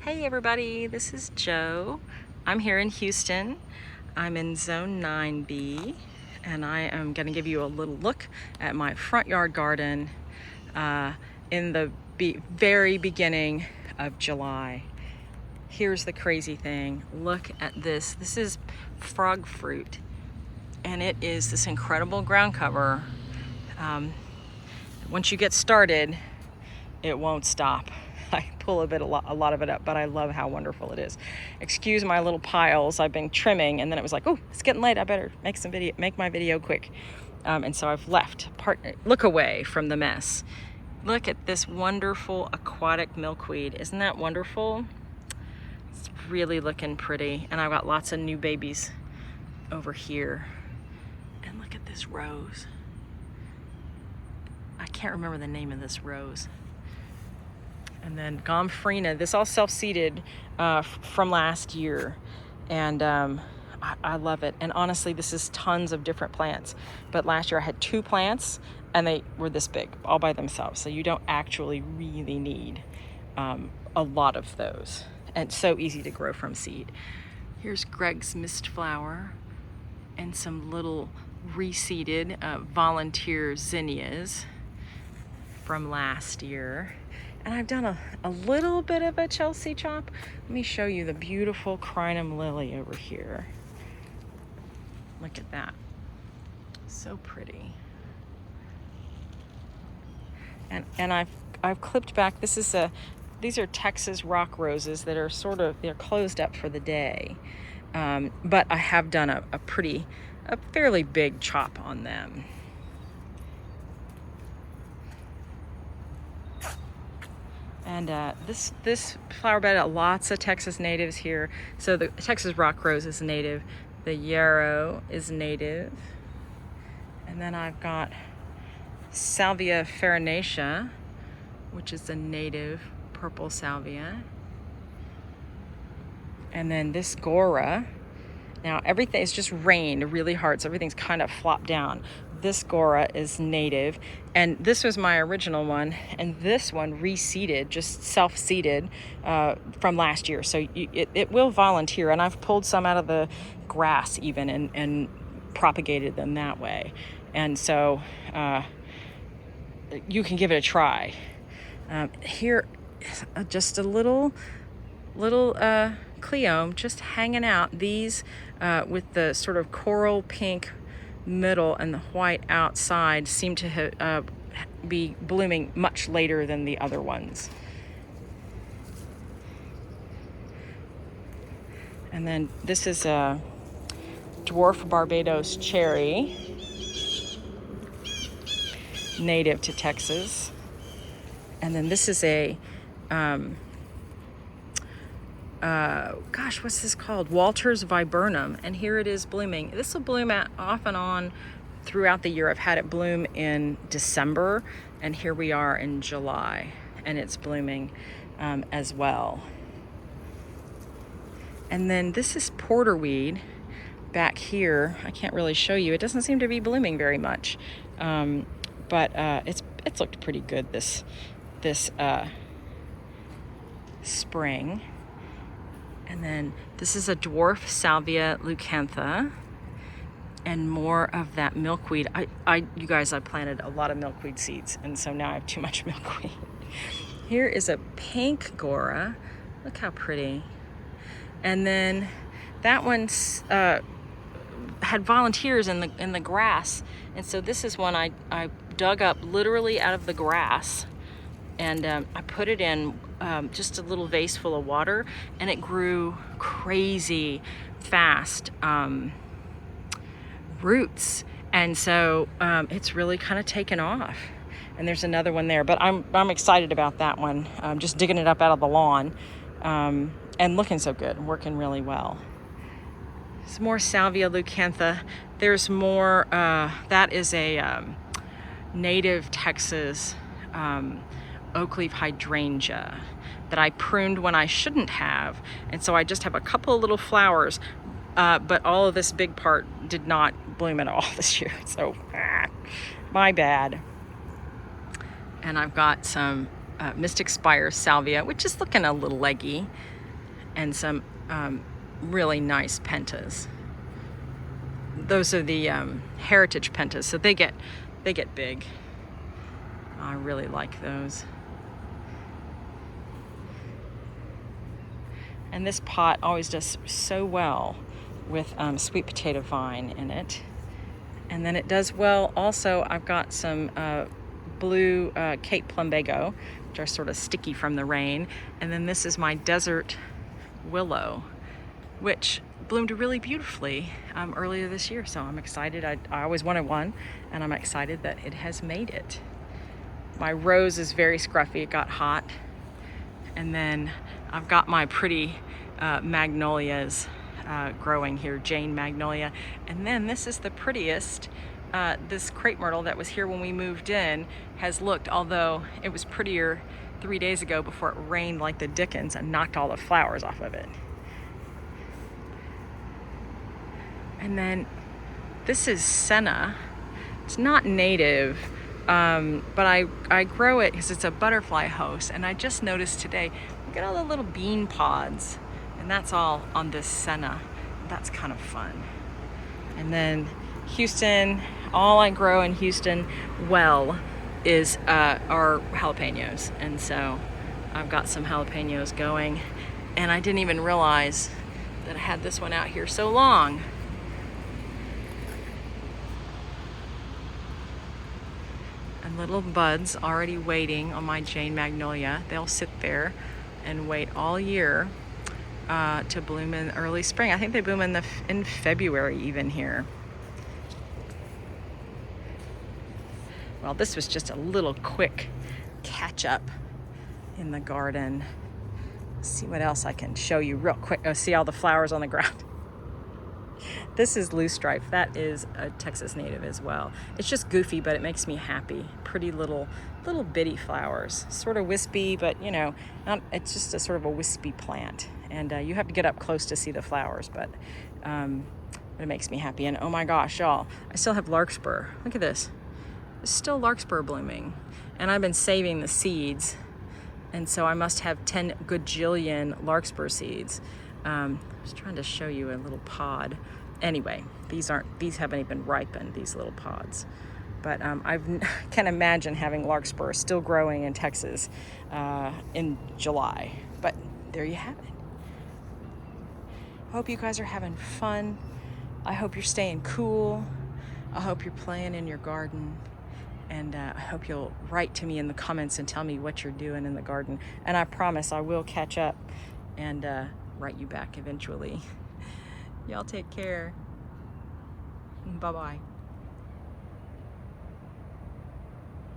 Hey everybody, this is Joe. I'm here in Houston. I'm in Zone 9B, and I am going to give you a little look at my front yard garden in the very beginning of July. Here's the crazy thing. Look at this. This is frog fruit, and it is this incredible ground cover. Once you get started, it won't stop. I pull a lot of it up, but I love how wonderful it is. Excuse my little piles. I've been trimming, and then it was like, oh, it's getting late. I better make my video quick. And so I've left look away from the mess. Look at this wonderful aquatic milkweed. Isn't that wonderful? It's really looking pretty. And I've got lots of new babies over here. And look at this rose. I can't remember the name of this rose. And then Gomphrena, this all self-seeded from last year. And I love it. And honestly, this is tons of different plants. But last year I had 2 plants and they were this big all by themselves. So you don't actually really need a lot of those. And it's so easy to grow from seed. Here's Greg's mist flower and some little reseeded volunteer zinnias from last year. And I've done a little bit of a Chelsea chop. Let me show you the beautiful crinum lily over here. Look at that. So pretty. And I've clipped back. These are Texas rock roses that are they're closed up for the day. But I have done a fairly big chop on them. And this flower bed, lots of Texas natives here. So the Texas rock rose is native. The yarrow is native. And then I've got Salvia farinacea, which is a native purple salvia. And then this Gora. Now everything, it's just rained really hard, so everything's kind of flopped down. This Gora is native, and this was my original one, and this one reseeded, just self-seeded from last year. So it will volunteer, and I've pulled some out of the grass even and propagated them that way. And so you can give it a try. Here, just a little Cleome just hanging out. These with the sort of coral pink middle and the white outside seem to be blooming much later than the other ones. And then this is a dwarf Barbados cherry, native to Texas. And then this is a what's this called? Walter's viburnum, and here it is blooming. This will bloom off and on throughout the year. I've had it bloom in December, and here we are in July, and it's blooming as well. And then this is porterweed back here. I can't really show you. It doesn't seem to be blooming very much, but it's looked pretty good this spring. And then this is a dwarf Salvia leucantha, and more of that milkweed. You guys, I planted a lot of milkweed seeds, and so now I have too much milkweed. Here is a pink Gora. Look how pretty. And then that one's had volunteers in the grass, and so this is one I dug up literally out of the grass, and I put it in just a little vase full of water, and it grew crazy fast roots, and so it's really kind of taken off. And there's another one there, but I'm excited about that one. Just digging it up out of the lawn, and looking so good, working really well. Some more Salvia leucantha. There's more. That is a native Texas oak leaf hydrangea that I pruned when I shouldn't have, and so I just have a couple of little flowers, but all of this big part did not bloom at all this year, so my bad. And I've got some Mystic Spire salvia, which is looking a little leggy, and some really nice pentas. Those are the heritage pentas, so they get big. I really like those. And this pot always does so well with sweet potato vine in it. And then it does well also. I've got some blue Cape Plumbago, which are sort of sticky from the rain. And then this is my desert willow, which bloomed really beautifully earlier this year. So I'm excited. I always wanted one, and I'm excited that it has made it. My rose is very scruffy. It got hot. And then I've got my pretty magnolias growing here, Jane magnolia. And then this is the prettiest. This crepe myrtle that was here when we moved in has looked, although it was prettier 3 days ago before it rained like the dickens and knocked all the flowers off of it. And then this is senna. It's not native, but I grow it because it's a butterfly host. And I just noticed today, look at all the little bean pods, and that's all on this senna. That's kind of fun. And then Houston, all I grow in Houston is are jalapenos. And so I've got some jalapenos going, and I didn't even realize that I had this one out here so long. And little buds already waiting on my Jane magnolia. They'll sit there and wait all year to bloom in early spring. I think they bloom in February even here. Well, this was just a little quick catch up in the garden. Let's see what else I can show you real quick. Oh, see all the flowers on the ground. This is loosestrife. That is a Texas native as well. It's just goofy, but it makes me happy. Pretty little bitty flowers. Sort of wispy, but you know, it's just a sort of a wispy plant. And you have to get up close to see the flowers, but it makes me happy. And oh my gosh, y'all, I still have larkspur. Look at this. There's still larkspur blooming. And I've been saving the seeds. And so I must have 10 gajillion larkspur seeds. I was trying to show you a little pod. Anyway, these haven't even ripened, these little pods. But I can imagine having larkspur still growing in Texas in July. But there you have it. I hope you guys are having fun. I hope you're staying cool. I hope you're playing in your garden. And I hope you'll write to me in the comments and tell me what you're doing in the garden. And I promise I will catch up and write you back eventually. Y'all take care. Bye-bye.